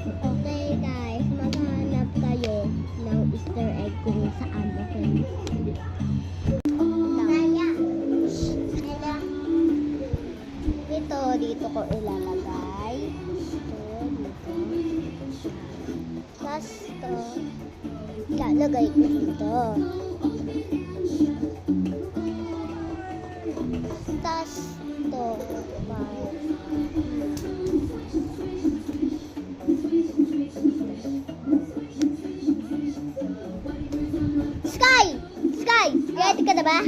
Okay guys, maghanap kayo ng Easter egg kung saan. Okay? Dito ko ilalagay. Dito. Tapos ito, ilalagay ko dito. Tapos ito, Sky! Sky! Ready ka na ba?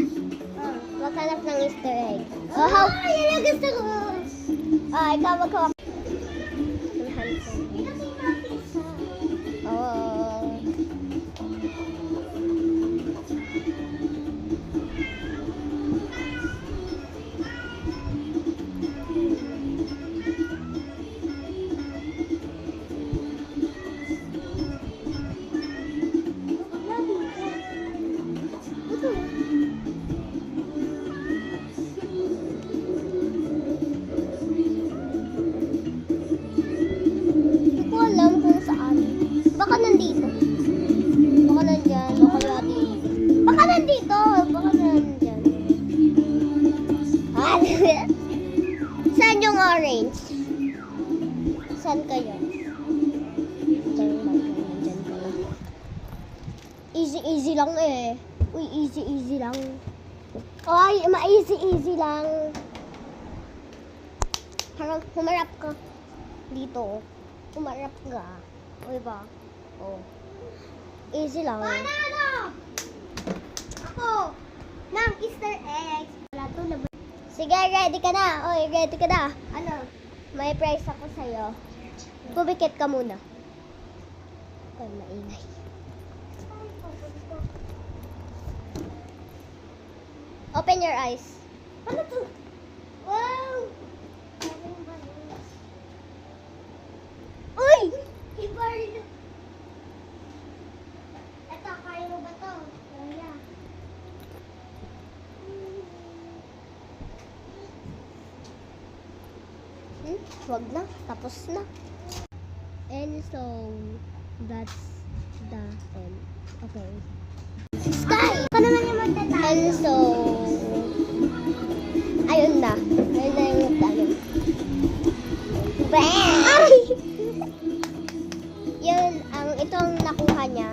Maghanap ng Easter egg. Oh, how? Yan ang gusto ko! Ikaw magkawak. Oh. Baka nandito. Baka nandyan. Baka dito. Baka nandito. Baka nandyan. Saan yung orange? Saan kayo? Nandyan kayo. Easy lang eh. Uy, easy lang. Ay, ma-easy lang. Parang humarap ka. Dito. Humarap ka. Uy ba? Oh. Easy lang. Ano? Ako! Ng Easter egg. Wala to na. Sige, ready ka na. Oy, ready ka na. Ano? May prize ako sa'yo. Pumikit ka muna. Huwag maingay. Open your eyes. Ano to? Wow! Uy! Iba rin. Ito, kaya mo ba ito? Kaya. Wag na. Tapos na. And so, that's the end. Okay. Sky! Pa naman yung magtatalo. And so, ayun na. Ayun na yung talo. Ay! Yun, itong nakuha niya.